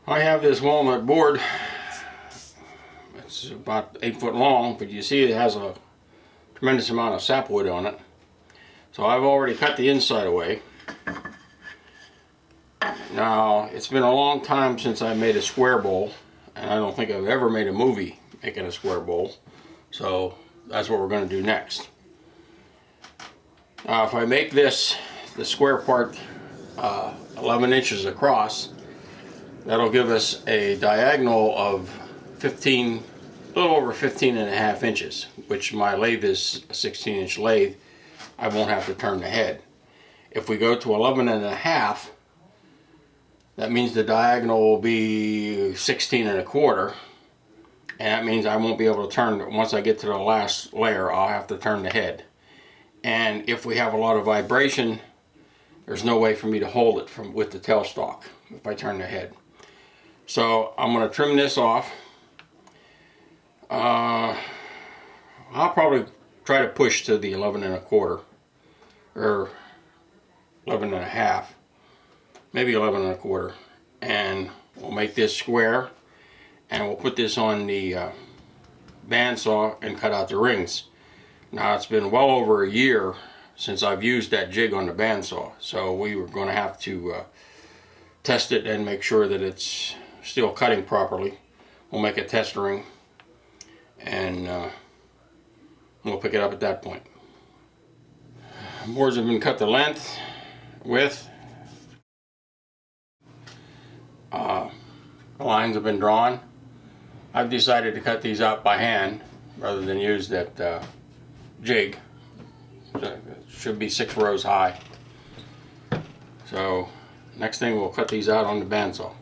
I have this walnut board. It's about 8 foot long, but you see it has a tremendous amount of sapwood on it. So I've already cut the inside away. Now, it's been a long time since I made a square bowl, and I don't think I've ever made a movie making a square bowl. So that's what we're going to do next. Now, if I make this, the square part, 11 inches across, that'll give us a diagonal of 15, a little over 15.5 inches, which my lathe is a 16-inch lathe. I won't have to turn the head. If we go to 11.5, that means the diagonal will be 16.25, and that means I won't be able to turn. Once I get to the last layer, I'll have to turn the head. And if we have a lot of vibration, there's no way for me to hold it with the tailstock if I turn the head. So I'm going to trim this off. I'll probably try to push to the 11.25 or 11.5, maybe 11.25, and we'll make this square, and we'll put this on the bandsaw and cut out the rings. Now, it's been well over a year since I've used that jig on the bandsaw, so we were going to have to test it and make sure that it's still cutting properly. We'll make a test ring, and we'll pick it up at that point. Boards have been cut to length, width. The lines have been drawn. I've decided to cut these out by hand rather than use that jig. It should be 6 rows high. So next thing, we'll cut these out on the bandsaw.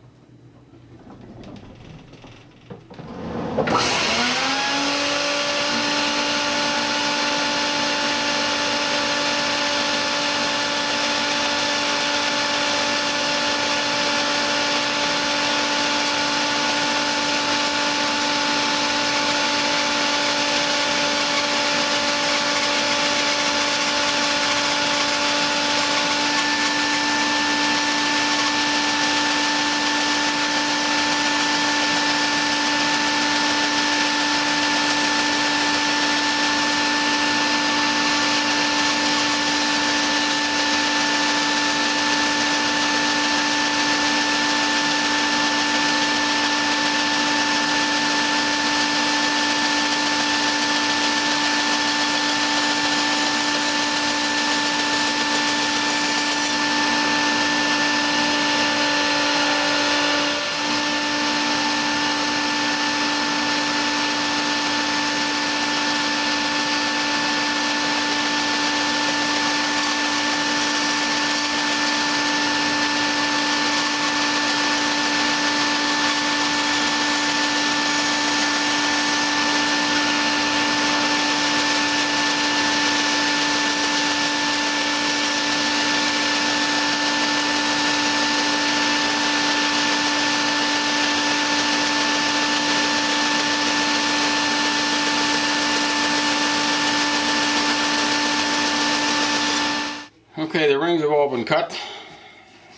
Okay, the rings have all been cut,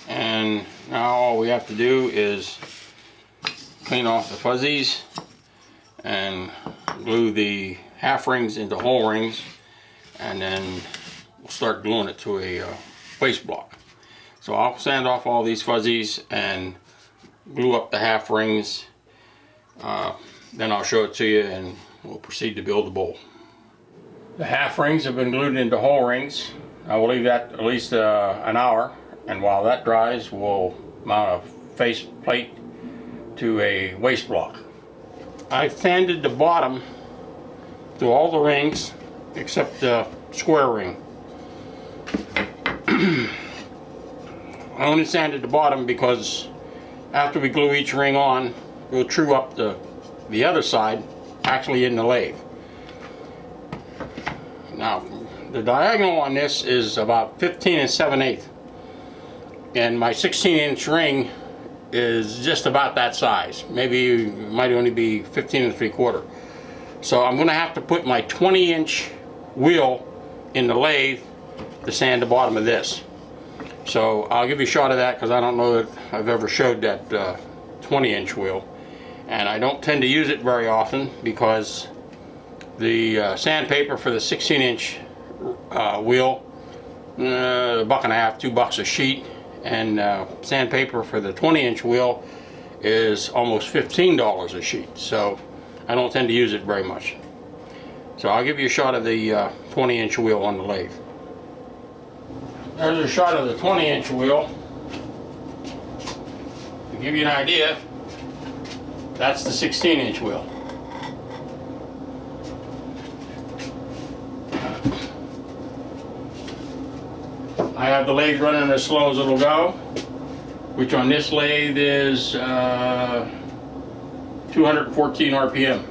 and now all we have to do is clean off the fuzzies and glue the half rings into whole rings, and then we'll start gluing it to a waste block. So I'll sand off all these fuzzies and glue up the half rings, then I'll show it to you and we'll proceed to build the bowl. The half rings have been glued into whole rings. I will leave that at least an hour, and while that dries, we'll mount a face plate to a waste block. I sanded the bottom to all the rings except the square ring. I only sanded the bottom because after we glue each ring on, we'll true up the other side actually in the lathe. Now, the diagonal on this is about 15 7/8, and my 16-inch ring is just about that size. Maybe it might only be 15 3/4. So I'm going to have to put my 20-inch wheel in the lathe to sand the bottom of this. So I'll give you a shot of that because I don't know that I've ever showed that 20-inch wheel. And I don't tend to use it very often because the sandpaper for the 16-inch wheel, $1.50, $2 a sheet, and sandpaper for the 20-inch wheel is almost $15 a sheet. So I don't tend to use it very much. So I'll give you a shot of the 20-inch wheel on the lathe. There's a shot of the 20-inch wheel. To give you an idea, that's the 16-inch wheel. I have the lathe running as slow as it'll go, which on this lathe is 214 RPM.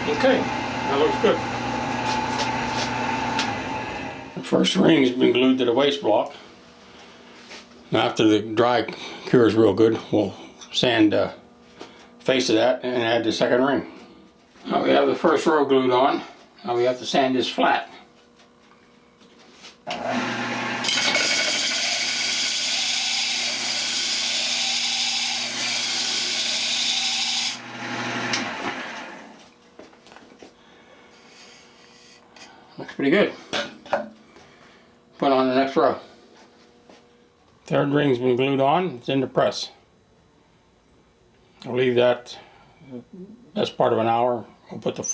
Okay, that looks good. The first ring has been glued to the waste block. Now after the dry cures real good, we'll sand the face of that and add the second ring. Now we have the first row glued on. Now we have to sand this flat. Looks pretty good. Put on the next row. Third ring's been glued on. It's in the press. I'll leave that best part of an hour. I'll put the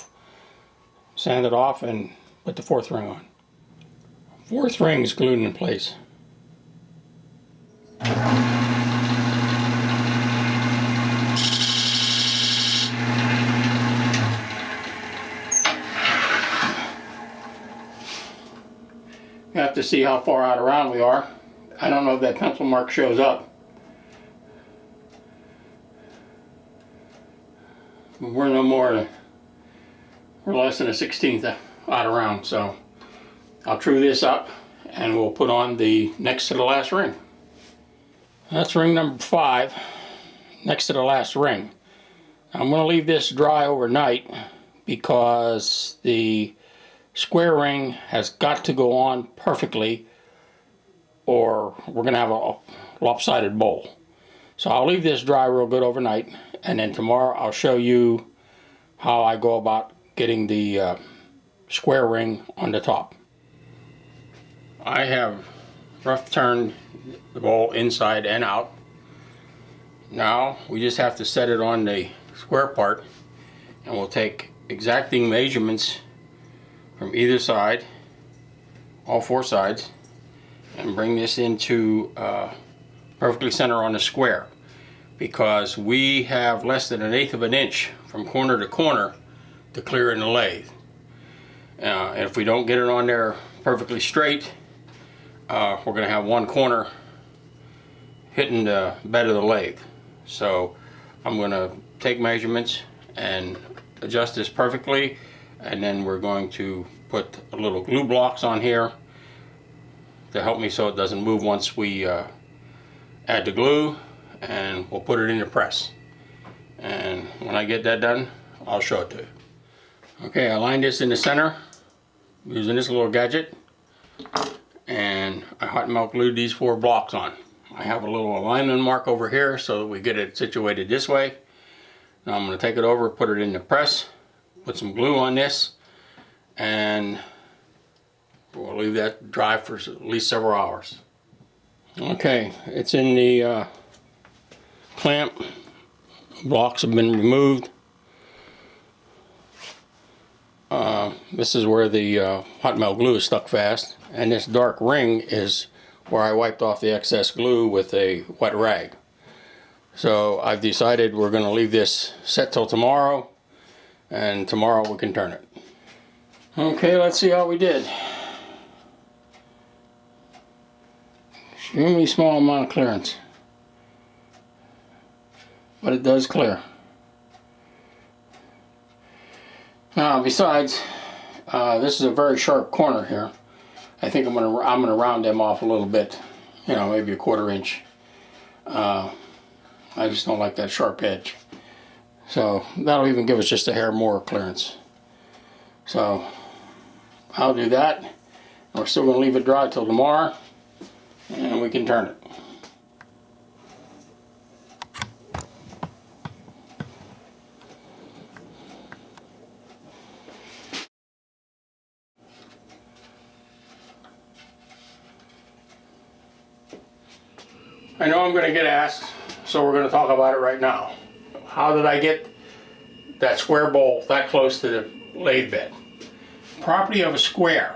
sand it off and put the fourth ring on. Fourth ring is glued in place. You have to see how far out around we are. I don't know if that pencil mark shows up. We're no more, we're less than a 16th out around, so I'll true this up and we'll put on the next to the last ring. That's ring number 5, next to the last ring. I'm going to leave this dry overnight because the square ring has got to go on perfectly or we're going to have a lopsided bowl. So I'll leave this dry real good overnight, and then tomorrow I'll show you how I go about getting the square ring on the top. I have rough turned the bowl inside and out. Now we just have to set it on the square part, and we'll take exacting measurements from either side, all 4 sides, and bring this into perfectly center on the square, because we have less than 1/8 of an inch from corner to corner to clear in the lathe. And if we don't get it on there perfectly straight, we're going to have one corner hitting the bed of the lathe. So I'm going to take measurements and adjust this perfectly, and then we're going to put a little glue blocks on here to help me so it doesn't move once we add the glue, and we'll put it in the press. And when I get that done, I'll show it to you. Okay, I lined this in the center using this little gadget, and I hot melt glued these 4 blocks on. I have a little alignment mark over here so that we get it situated this way. Now I'm going to take it over, put it in the press, put some glue on this, and we'll leave that dry for at least several hours. Okay, it's in the clamp. Blocks have been removed. This is where the hot melt glue is stuck fast, and this dark ring is where I wiped off the excess glue with a wet rag. So I've decided we're going to leave this set till tomorrow, and tomorrow we can turn it. Okay, let's see how we did. Extremely small amount of clearance, but it does clear. Now, besides, this is a very sharp corner here. I think I'm gonna round them off a little bit, you know, maybe a 1/4 inch. I just don't like that sharp edge. So that'll even give us just a hair more clearance. So I'll do that. We're still going to leave it dry till tomorrow, and we can turn it. I know I'm going to get asked, so we're going to talk about it right now. How did I get that square bowl that close to the lathe bed? Property of a square.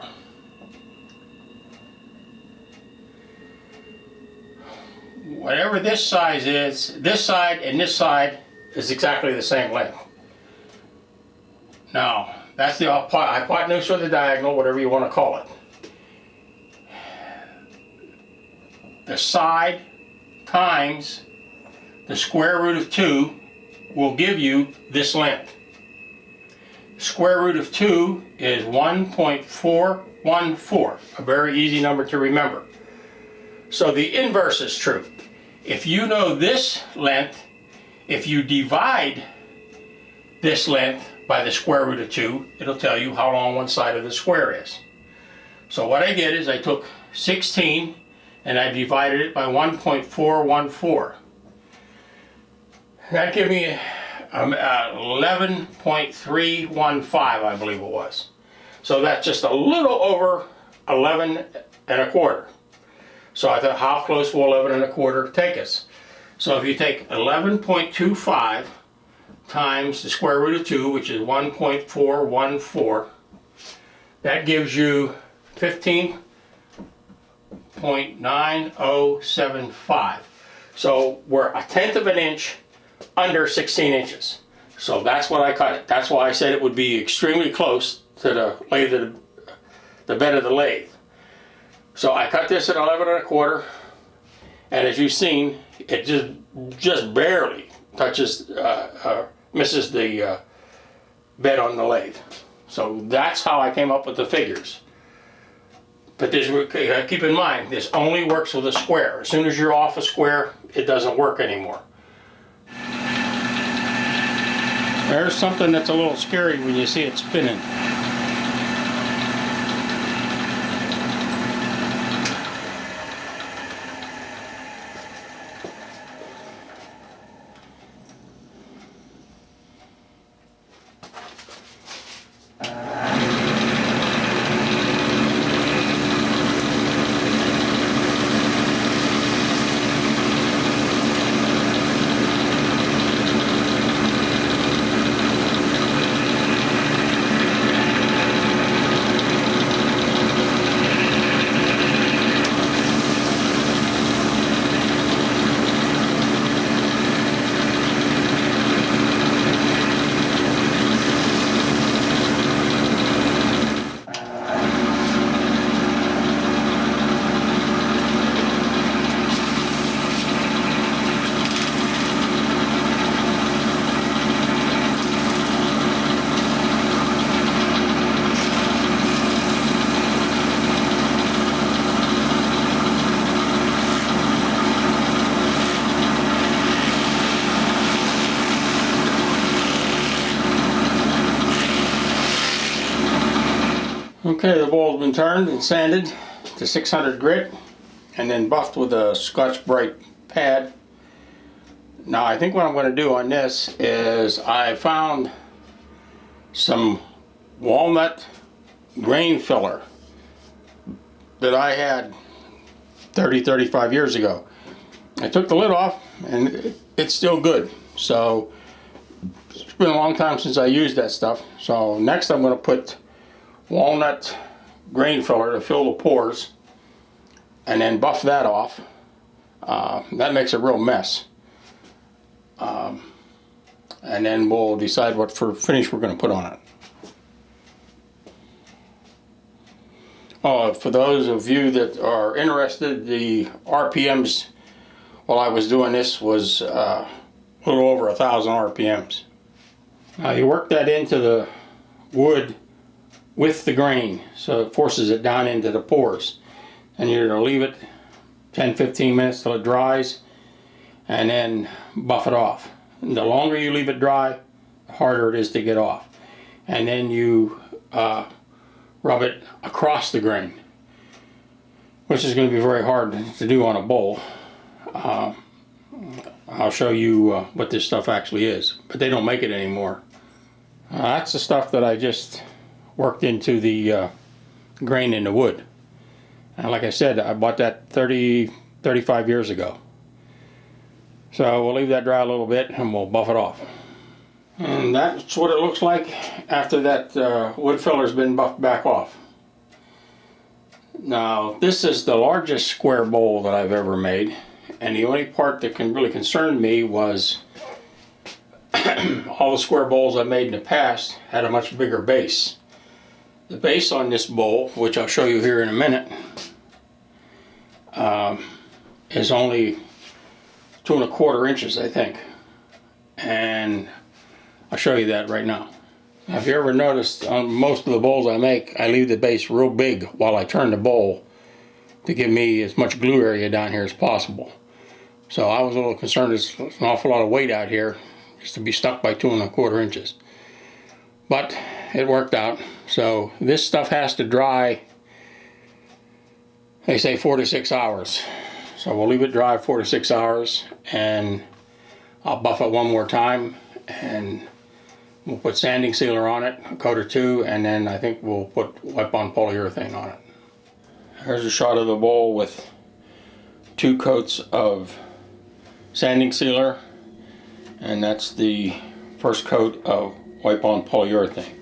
Whatever this size is, this side and this side is exactly the same length. Now, that's the hypotenuse or the diagonal, whatever you want to call it. The side times the square root of 2 will give you this length. Square root of 2 is 1.414, a very easy number to remember. So the inverse is true. If you know this length, if you divide this length by the square root of 2, it'll tell you how long one side of the square is. So what I did is I took 16 and I divided it by 1.414. That gave me 11.315, I believe it was. So that's just a little over 11.25. So I thought, how close will 11.25 take us? So if you take 11.25 times the square root of 2, which is 1.414, that gives you 15.9075. So we're 1/10 of an inch under 16 inches. So that's what I cut it. That's why I said it would be extremely close to the lathe, the bed of the lathe. So I cut this at 11.25, and as you've seen, it just barely touches, misses the bed on the lathe. So that's how I came up with the figures. But this, keep in mind, this only works with a square. As soon as you're off a square, it doesn't work anymore. There's something that's a little scary when you see it spinning. Okay, the bowl has been turned and sanded to 600 grit and then buffed with a Scotch-Brite pad. Now I think what I'm going to do on this is I found some walnut grain filler that I had 35 years ago. I took the lid off and it's still good. So it's been a long time since I used that stuff. So next I'm going to put walnut grain filler to fill the pores and then buff that off. That makes a real mess. And then we'll decide what finish we're going to put on it. for those of you that are interested, the RPMs while I was doing this was a little over 1,000 RPMs. Now you work that into the wood with the grain, so it forces it down into the pores. And you're going to leave it 10-15 minutes till it dries, and then buff it off. And the longer you leave it dry, the harder it is to get off. And then you rub it across the grain, which is going to be very hard to do on a bowl. I'll show you what this stuff actually is, but they don't make it anymore. That's the stuff that I just worked into the grain in the wood. And like I said, I bought that 35 years ago. So we'll leave that dry a little bit and we'll buff it off. And that's what it looks like after that wood filler's been buffed back off. Now this is the largest square bowl that I've ever made, and the only part that really concerned me was all the square bowls I made in the past had a much bigger base. The base on this bowl, which I'll show you here in a minute, is only 2¼ inches, I think. And I'll show you that right now. Now, if you ever noticed, on most of the bowls I make, I leave the base real big while I turn the bowl to give me as much glue area down here as possible. So I was a little concerned there's an awful lot of weight out here just to be stuck by 2¼ inches. But it worked out. So this stuff has to dry, they say 4 to 6 hours. So we'll leave it dry 4 to 6 hours, and I'll buff it one more time, and we'll put sanding sealer on it, a coat or two, and then I think we'll put wipe-on polyurethane on it. Here's a shot of the bowl with 2 coats of sanding sealer, and that's the first coat of wipe-on polyurethane.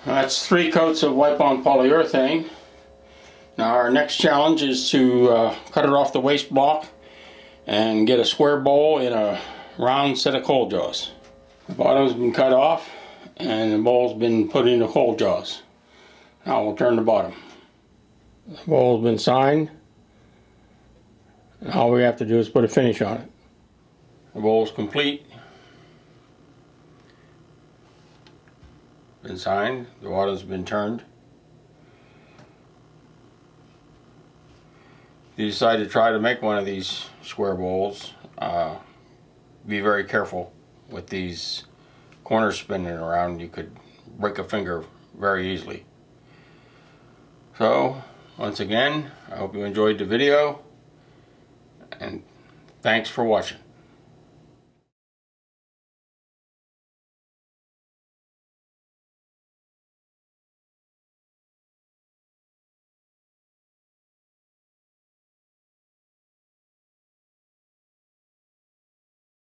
That's 3 coats of wipe-on polyurethane. Now our next challenge is to cut it off the waste block and get a square bowl in a round set of coal jaws. The bottom's been cut off and the bowl's been put into coal jaws. Now we'll turn the bottom. The bowl's been signed, and all we have to do is put a finish on it. The bowl's complete. Been signed, the bottom's been turned. If you decide to try to make one of these square bowls, be very careful with these corners spinning around. You could break a finger very easily. So, once again, I hope you enjoyed the video, and thanks for watching.